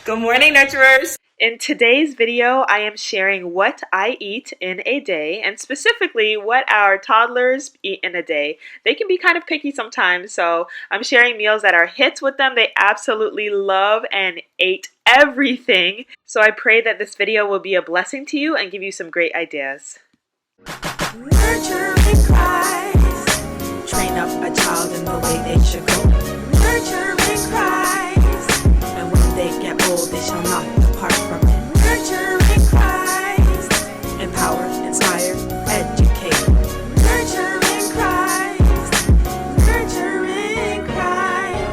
Good morning, nurturers. In today's video, I am sharing what I eat in a day, and specifically what our toddlers eat in a day. They can be kind of picky sometimes, so I'm sharing meals that are hits with them. They absolutely love and ate everything. So I pray that this video will be a blessing to you and give you some great ideas. Nurture and Christ. Train up a child in the way they should go. Nurture and Christ. And when they get old, they shall not depart from it. Nurture and Christ. Empower, inspire, educate. Nurture and Christ. Nurture and Christ.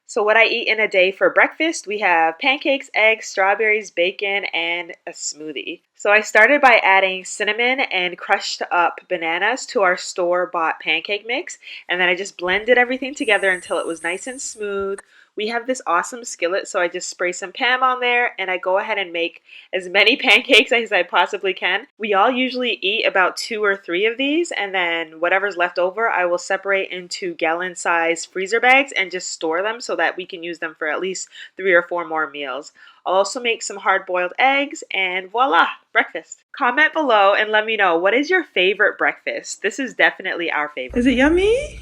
So what I eat in a day for breakfast, we have pancakes, eggs, strawberries, bacon, and a smoothie. So I started by adding cinnamon and crushed up bananas to our store-bought pancake mix, and then I just blended everything together until it was nice and smooth. We have this awesome skillet, so I just spray some Pam on there, and I go ahead and make as many pancakes as I possibly can. We all usually eat about 2 or 3 of these, and then whatever's left over, I will separate into gallon-sized freezer bags and just store them so that we can use them for at least 3 or 4 more meals. I'll also make some hard-boiled eggs, and voila, breakfast. Comment below and let me know, what is your favorite breakfast? This is definitely our favorite. Is it yummy?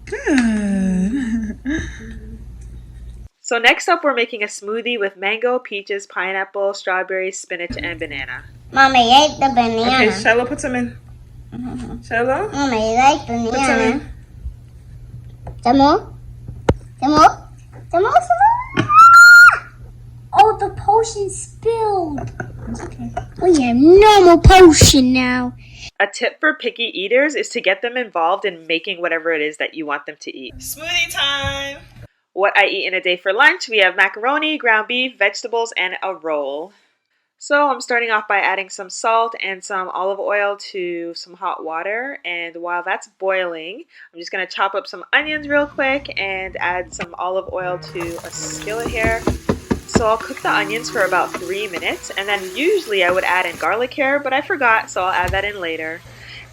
Good. So next up, we're making a smoothie with mango, peaches, pineapple, strawberries, spinach, and banana. Mommy, you like the banana. Okay, Shiloh, put some in. Shiloh? Mommy, you like Put some banana. in. Some more? Some more? Some more? Some more? Oh, the potion spilled. It's okay. We have no more potion now. A tip for picky eaters is to get them involved in making whatever it is that you want them to eat. Smoothie time. What I eat in a day for lunch, we have macaroni, ground beef, vegetables, and a roll. So I'm starting off by adding some salt and some olive oil to some hot water, and while that's boiling, I'm just going to chop up some onions real quick and add some olive oil to a skillet here. So I'll cook the onions for about 3 minutes, and then usually I would add in garlic here, but I forgot, so I'll add that in later.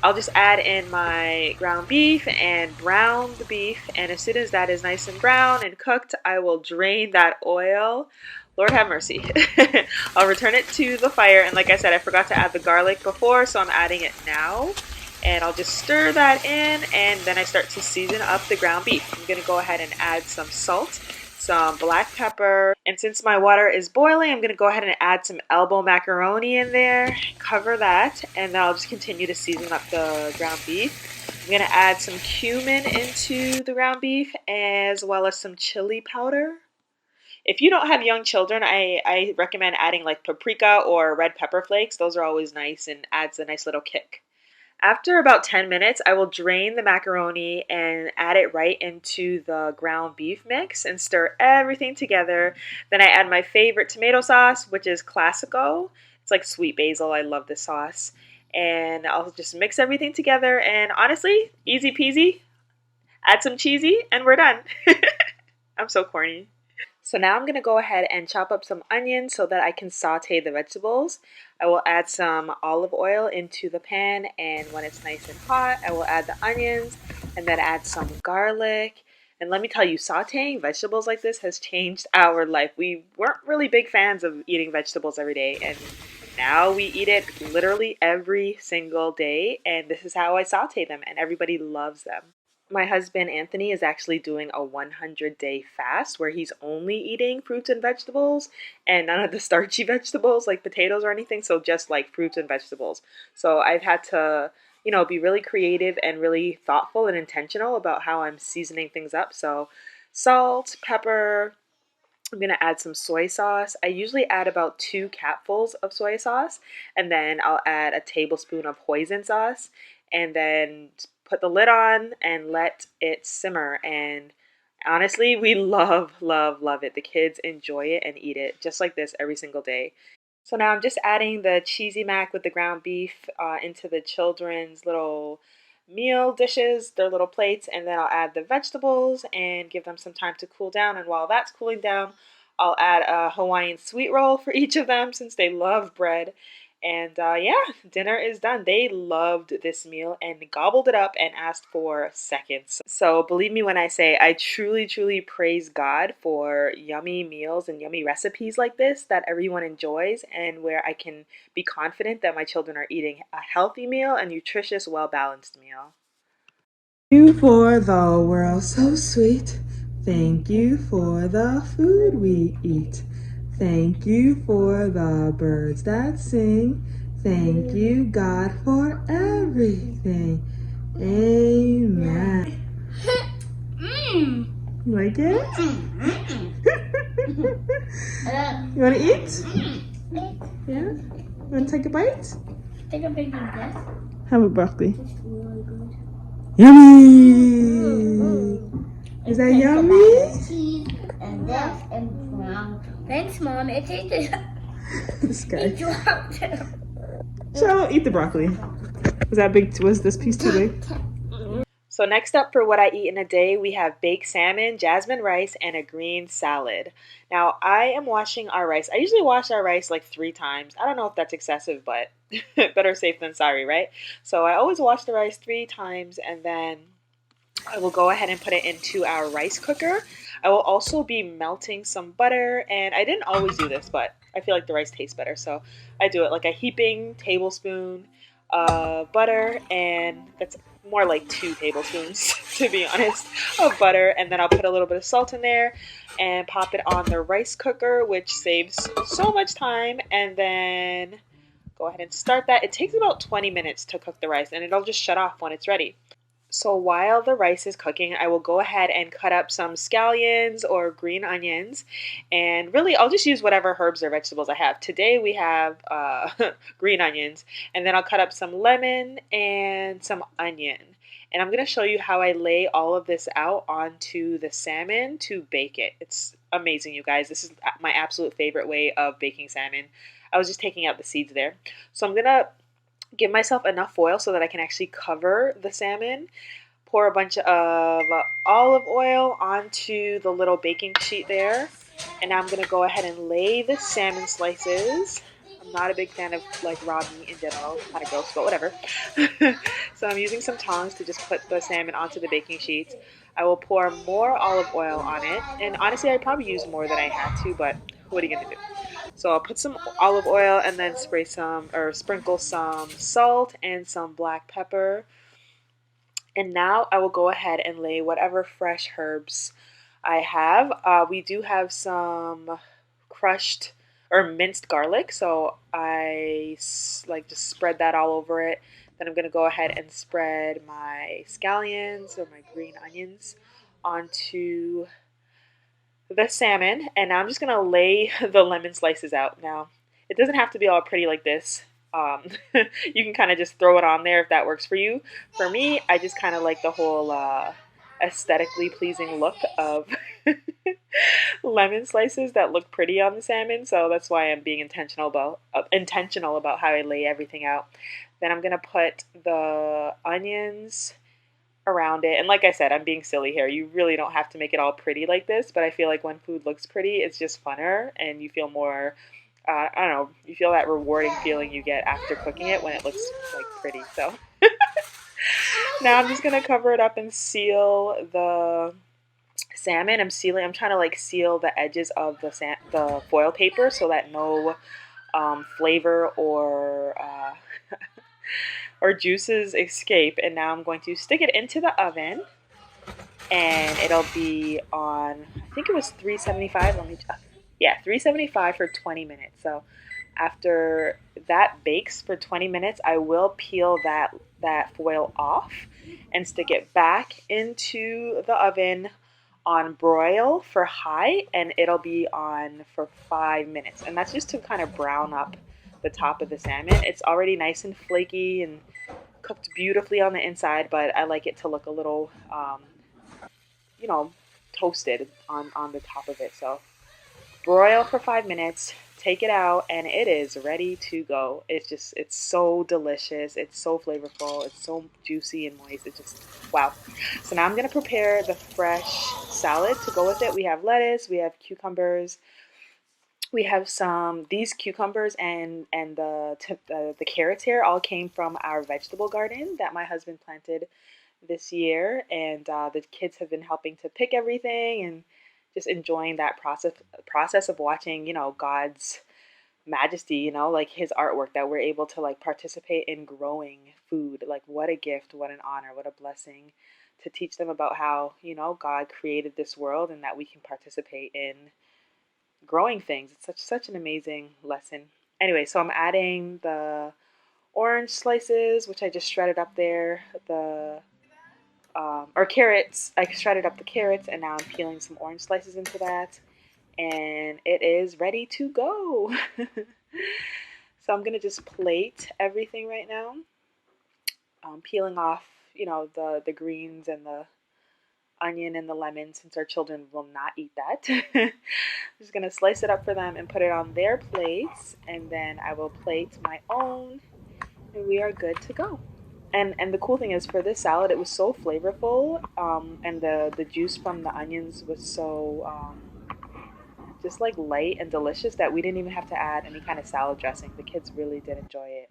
I'll just add in my ground beef and brown the beef, and as soon as that is nice and brown and cooked, I will drain that oil. Lord have mercy. I'll return it to the fire, and like I said, I forgot to add the garlic before, so I'm adding it now. And I'll just stir that in, and then I start to season up the ground beef. I'm going to go ahead and add some salt, some black pepper, and since my water is boiling, I'm going to go ahead and add some elbow macaroni in there, cover that, and then I'll just continue to season up the ground beef. I'm going to add some cumin into the ground beef, as well as some chili powder. If you don't have young children, I recommend adding like paprika or red pepper flakes. Those are always nice and adds a nice little kick. After about 10 minutes, I will drain the macaroni and add it right into the ground beef mix and stir everything together. Then I add my favorite tomato sauce, which is Classico. It's like sweet basil. I love this sauce. And I'll just mix everything together, and honestly, easy peasy. Add some cheesy and we're done. I'm so corny. So now I'm going to go ahead and chop up some onions so that I can saute the vegetables. I will add some olive oil into the pan, and when it's nice and hot, I will add the onions and then add some garlic. And let me tell you, sauteing vegetables like this has changed our life. We weren't really big fans of eating vegetables every day, and now we eat it literally every single day, and this is how I saute them, and everybody loves them. My husband, Anthony, is actually doing a 100-day fast where he's only eating fruits and vegetables and none of the starchy vegetables like potatoes or anything, so just like fruits and vegetables. So I've had to, be really creative and really thoughtful and intentional about how I'm seasoning things up. So salt, pepper, I'm going to add some soy sauce. I usually add about 2 capfuls of soy sauce, and then I'll add a tablespoon of hoisin sauce, and then put the lid on and let it simmer. And honestly, we love, love, love it. The kids enjoy it and eat it just like this every single day. So now I'm just adding the cheesy mac with the ground beef into the children's little meal dishes, their little plates, and then I'll add the vegetables and give them some time to cool down. And while that's cooling down, I'll add a Hawaiian sweet roll for each of them since they love bread. And yeah, dinner is done. They loved this meal and gobbled it up and asked for seconds. So believe me when I say I truly, truly praise God for yummy meals and yummy recipes like this that everyone enjoys, and where I can be confident that my children are eating a healthy meal, a nutritious, well-balanced meal. Thank you for the world so sweet. Thank you for the food we eat. Thank you for the birds that sing. Thank you, God, for everything. Amen. You like it? You want to eat? Yeah? You want to take a bite? Take a big of this. Have a broccoli. It's really good. Yummy! Is that yummy? Cheese and this and brown. Thanks, Mom. It tasted. This guy. It dropped it. So eat the broccoli. Was this piece too big? So next up for what I eat in a day, we have baked salmon, jasmine rice, and a green salad. Now I am washing our rice. I usually wash our rice like 3 times. I don't know if that's excessive, but better safe than sorry, right? So I always wash the rice 3 times, and then I will go ahead and put it into our rice cooker. I will also be melting some butter, and I didn't always do this, but I feel like the rice tastes better, so I do it like a heaping tablespoon of butter, and that's more like 2 tablespoons to be honest, of butter, and then I'll put a little bit of salt in there and pop it on the rice cooker, which saves so much time, and then go ahead and start that. It takes about 20 minutes to cook the rice, and it'll just shut off when it's ready. So while the rice is cooking, I will go ahead and cut up some scallions or green onions. And really, I'll just use whatever herbs or vegetables I have. Today we have green onions. And then I'll cut up some lemon and some onion. And I'm going to show you how I lay all of this out onto the salmon to bake it. It's amazing, you guys. This is my absolute favorite way of baking salmon. I was just taking out the seeds there. So I'm going to give myself enough foil so that I can actually cover the salmon. Pour a bunch of olive oil onto the little baking sheet there. And now I'm going to go ahead and lay the salmon slices. I'm not a big fan of like raw meat in general. It's kind of gross, but whatever. So I'm using some tongs to just put the salmon onto the baking sheets. I will pour more olive oil on it. And honestly, I probably used more than I had to, but what are you going to do? So I'll put some olive oil and then sprinkle some salt and some black pepper. And now I will go ahead and lay whatever fresh herbs I have. We do have some crushed or minced garlic, so I like just spread that all over it. Then I'm going to go ahead and spread my scallions or my green onions onto the salmon, and now I'm just going to lay the lemon slices out. Now, it doesn't have to be all pretty like this. You can kind of just throw it on there if that works for you. For me, I just kind of like the whole aesthetically pleasing look of lemon slices that look pretty on the salmon, so that's why I'm being intentional about how I lay everything out. Then I'm going to put the onions around it. And like I said, I'm being silly here. You really don't have to make it all pretty like this, but I feel like when food looks pretty, it's just funner and you feel more, I don't know, you feel that rewarding feeling you get after cooking it when it looks like pretty. So now I'm just going to cover it up and seal the salmon. I'm trying to like seal the edges of the foil paper so that no flavor or juices escape. And now I'm going to stick it into the oven, and it'll be on, I think it was 375. 375 for 20 minutes. So after that bakes for 20 minutes, I will peel that foil off and stick it back into the oven on broil for high, and it'll be on for 5 minutes. And that's just to kind of brown up the top of the salmon. It's already nice and flaky and cooked beautifully on the inside, but I like it to look a little, toasted on the top of it. So broil for 5 minutes, take it out, and it is ready to go. It's so delicious. It's so flavorful. It's so juicy and moist. It's just, wow. So now I'm going to prepare the fresh salad to go with it. We have lettuce, we have cucumbers, We have these cucumbers and the carrots here all came from our vegetable garden that my husband planted this year, and the kids have been helping to pick everything and just enjoying that process of watching, God's majesty, like his artwork, that we're able to like participate in growing food. Like, what a gift, what an honor, what a blessing to teach them about how, God created this world and that we can participate in growing things. It's such an amazing lesson. Anyway, so I'm adding the orange slices, which I just shredded up there, or carrots. I shredded up the carrots, and now I'm peeling some orange slices into that, and it is ready to go. So I'm gonna just plate everything right now. Peeling off, the greens and the onion and the lemon, since our children will not eat that. I'm just gonna slice it up for them and put it on their plates, and then I will plate my own, and we are good to go. And the cool thing is, for this salad, it was so flavorful, and the juice from the onions was so just like light and delicious that we didn't even have to add any kind of salad dressing. The kids really did enjoy it.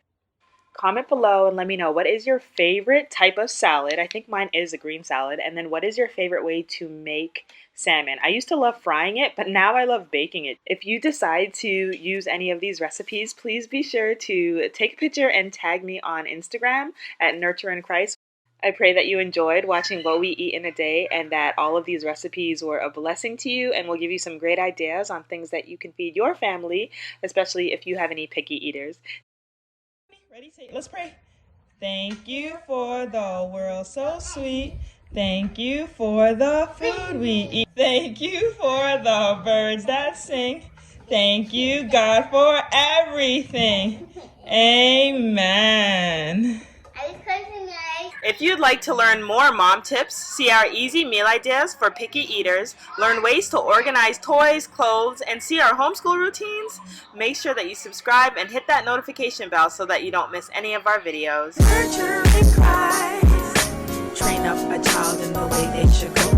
Comment below and let me know, what is your favorite type of salad? I think mine is a green salad. And then what is your favorite way to make salmon? I used to love frying it, but now I love baking it. If you decide to use any of these recipes, please be sure to take a picture and tag me on Instagram at Nurture in Christ. I pray that you enjoyed watching what we eat in a day, and that all of these recipes were a blessing to you and will give you some great ideas on things that you can feed your family, especially if you have any picky eaters. Ready, say, let's pray. Thank you for the world so sweet. Thank you for the food we eat. Thank you for the birds that sing. Thank you, God, for everything. Amen. If you'd like to learn more mom tips, see our easy meal ideas for picky eaters, learn ways to organize toys, clothes, and see our homeschool routines, make sure that you subscribe and hit that notification bell so that you don't miss any of our videos. Nurture in Christ. Train up a child in the way they should go.